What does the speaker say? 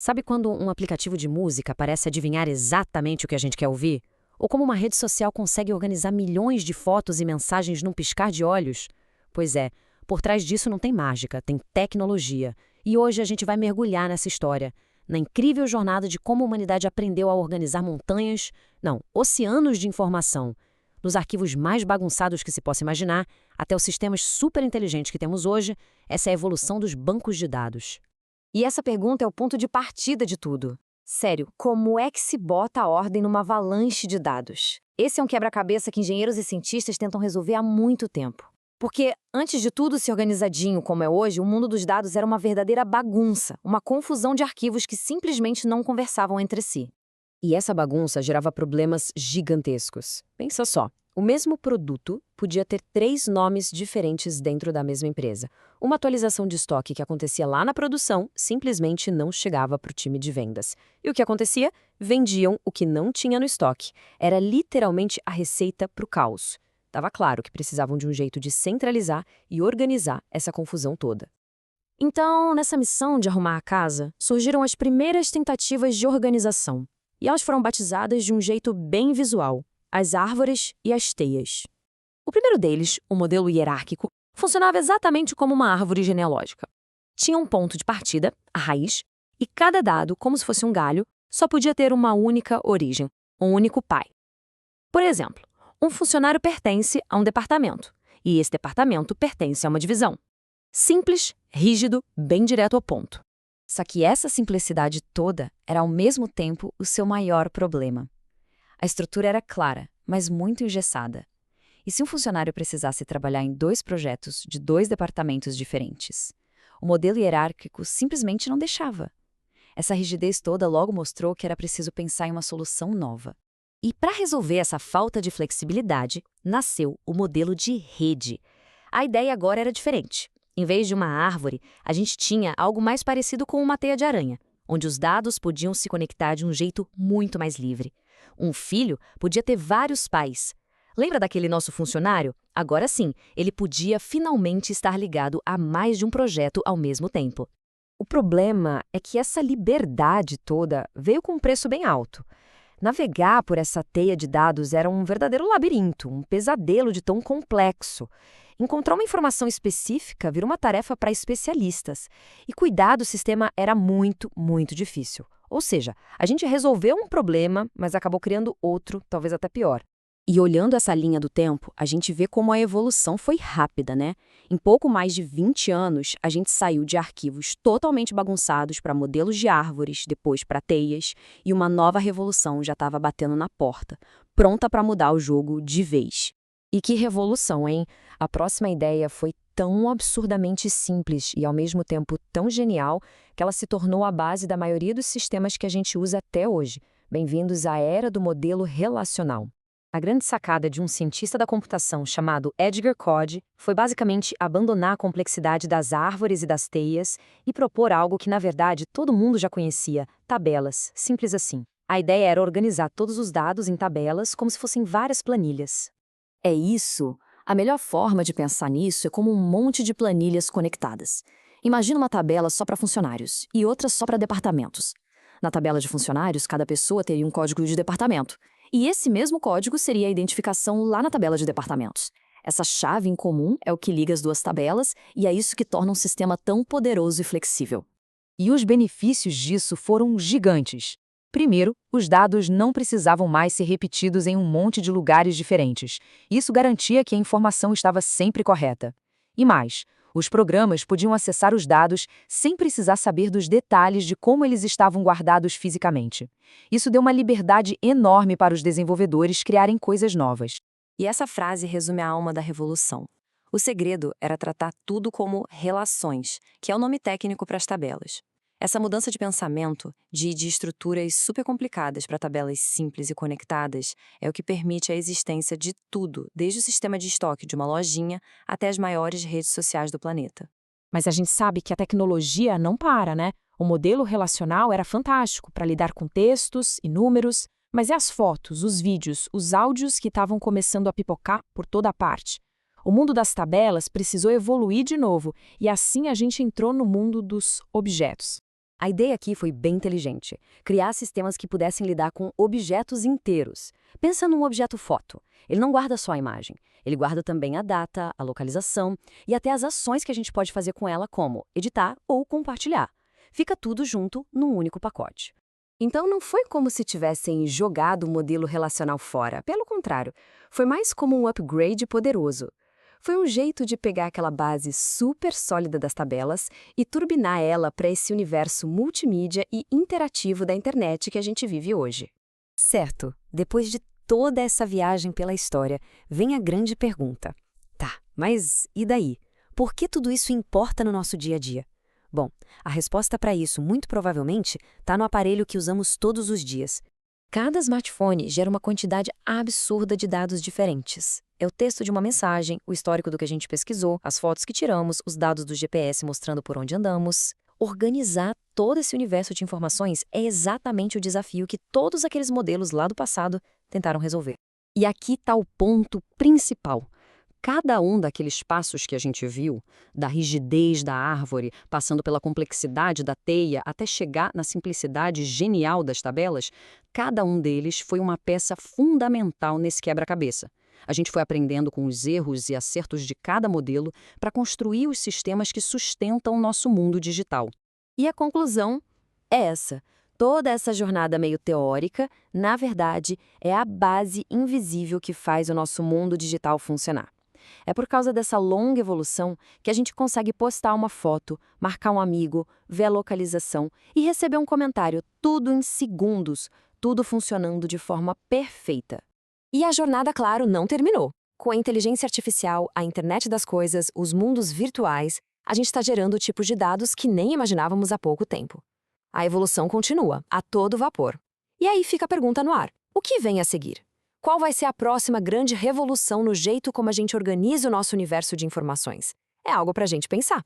Sabe quando um aplicativo de música parece adivinhar exatamente o que a gente quer ouvir? Ou como uma rede social consegue organizar milhões de fotos e mensagens num piscar de olhos? Pois é, por trás disso não tem mágica, tem tecnologia. E hoje a gente vai mergulhar nessa história, na incrível jornada de como a humanidade aprendeu a organizar montanhas, não, oceanos de informação, dos arquivos mais bagunçados que se possa imaginar, até os sistemas super inteligentes que temos hoje, essa é a evolução dos bancos de dados. E essa pergunta é o ponto de partida de tudo. Sério, como é que se bota a ordem numa avalanche de dados? Esse é um quebra-cabeça que engenheiros e cientistas tentam resolver há muito tempo. Porque, antes de tudo ser organizadinho como é hoje, o mundo dos dados era uma verdadeira bagunça, uma confusão de arquivos que simplesmente não conversavam entre si. E essa bagunça gerava problemas gigantescos. Pensa só, o mesmo produto podia ter 3 nomes diferentes dentro da mesma empresa. Uma atualização de estoque que acontecia lá na produção simplesmente não chegava para o time de vendas. E o que acontecia? Vendiam o que não tinha no estoque. Era literalmente a receita para o caos. Estava claro que precisavam de um jeito de centralizar e organizar essa confusão toda. Então, nessa missão de arrumar a casa, surgiram as primeiras tentativas de organização. E elas foram batizadas de um jeito bem visual: as árvores e as teias. O primeiro deles, o modelo hierárquico, funcionava exatamente como uma árvore genealógica. Tinha um ponto de partida, a raiz, e cada dado, como se fosse um galho, só podia ter uma única origem, um único pai. Por exemplo, um funcionário pertence a um departamento, e esse departamento pertence a uma divisão. Simples, rígido, bem direto ao ponto. Só que essa simplicidade toda era ao mesmo tempo o seu maior problema. A estrutura era clara, mas muito engessada. E se um funcionário precisasse trabalhar em 2 projetos de 2 departamentos diferentes? O modelo hierárquico simplesmente não deixava. Essa rigidez toda logo mostrou que era preciso pensar em uma solução nova. E para resolver essa falta de flexibilidade, nasceu o modelo de rede. A ideia agora era diferente. Em vez de uma árvore, a gente tinha algo mais parecido com uma teia de aranha, onde os dados podiam se conectar de um jeito muito mais livre. Um filho podia ter vários pais. Lembra daquele nosso funcionário? Agora sim, ele podia finalmente estar ligado a mais de um projeto ao mesmo tempo. O problema é que essa liberdade toda veio com um preço bem alto. Navegar por essa teia de dados era um verdadeiro labirinto, um pesadelo de tão complexo. Encontrar uma informação específica vira uma tarefa para especialistas. E cuidar do sistema era muito, muito difícil. Ou seja, a gente resolveu um problema, mas acabou criando outro, talvez até pior. E olhando essa linha do tempo, a gente vê como a evolução foi rápida, né? Em pouco mais de 20 anos, a gente saiu de arquivos totalmente bagunçados para modelos de árvores, depois para teias, e uma nova revolução já estava batendo na porta, pronta para mudar o jogo de vez. E que revolução, hein? A próxima ideia foi tão absurdamente simples e ao mesmo tempo tão genial que ela se tornou a base da maioria dos sistemas que a gente usa até hoje. Bem-vindos à era do modelo relacional. A grande sacada de um cientista da computação chamado Edgar Code foi basicamente abandonar a complexidade das árvores e das teias e propor algo que, na verdade, todo mundo já conhecia: tabelas, simples assim. A ideia era organizar todos os dados em tabelas como se fossem várias planilhas. É isso. A melhor forma de pensar nisso é como um monte de planilhas conectadas. Imagina uma tabela só para funcionários e outra só para departamentos. Na tabela de funcionários, cada pessoa teria um código de departamento. E esse mesmo código seria a identificação lá na tabela de departamentos. Essa chave em comum é o que liga as 2 tabelas e é isso que torna um sistema tão poderoso e flexível. E os benefícios disso foram gigantes. Primeiro, os dados não precisavam mais ser repetidos em um monte de lugares diferentes. Isso garantia que a informação estava sempre correta. E mais, os programas podiam acessar os dados sem precisar saber dos detalhes de como eles estavam guardados fisicamente. Isso deu uma liberdade enorme para os desenvolvedores criarem coisas novas. E essa frase resume a alma da revolução. O segredo era tratar tudo como relações, que é o nome técnico para as tabelas. Essa mudança de pensamento, de estruturas super complicadas para tabelas simples e conectadas, é o que permite a existência de tudo, desde o sistema de estoque de uma lojinha até as maiores redes sociais do planeta. Mas a gente sabe que a tecnologia não para, né? O modelo relacional era fantástico para lidar com textos e números, mas e as fotos, os vídeos, os áudios que estavam começando a pipocar por toda parte? O mundo das tabelas precisou evoluir de novo, e assim a gente entrou no mundo dos objetos. A ideia aqui foi bem inteligente. Criar sistemas que pudessem lidar com objetos inteiros. Pensa num objeto foto. Ele não guarda só a imagem. Ele guarda também a data, a localização e até as ações que a gente pode fazer com ela, como editar ou compartilhar. Fica tudo junto num único pacote. Então não foi como se tivessem jogado o modelo relacional fora. Pelo contrário, foi mais como um upgrade poderoso. Foi um jeito de pegar aquela base super sólida das tabelas e turbinar ela para esse universo multimídia e interativo da internet que a gente vive hoje. Certo, depois de toda essa viagem pela história, vem a grande pergunta. Tá, mas e daí? Por que tudo isso importa no nosso dia a dia? Bom, a resposta para isso, muito provavelmente, está no aparelho que usamos todos os dias. Cada smartphone gera uma quantidade absurda de dados diferentes. É o texto de uma mensagem, o histórico do que a gente pesquisou, as fotos que tiramos, os dados do GPS mostrando por onde andamos. Organizar todo esse universo de informações é exatamente o desafio que todos aqueles modelos lá do passado tentaram resolver. E aqui está o ponto principal. Cada um daqueles passos que a gente viu, da rigidez da árvore, passando pela complexidade da teia, até chegar na simplicidade genial das tabelas, cada um deles foi uma peça fundamental nesse quebra-cabeça. A gente foi aprendendo com os erros e acertos de cada modelo para construir os sistemas que sustentam o nosso mundo digital. E a conclusão é essa. Toda essa jornada meio teórica, na verdade, é a base invisível que faz o nosso mundo digital funcionar. É por causa dessa longa evolução que a gente consegue postar uma foto, marcar um amigo, ver a localização e receber um comentário, tudo em segundos, tudo funcionando de forma perfeita. E a jornada, claro, não terminou. Com a inteligência artificial, a internet das coisas, os mundos virtuais, a gente está gerando tipos de dados que nem imaginávamos há pouco tempo. A evolução continua, a todo vapor. E aí fica a pergunta no ar: o que vem a seguir? Qual vai ser a próxima grande revolução no jeito como a gente organiza o nosso universo de informações? É algo para a gente pensar.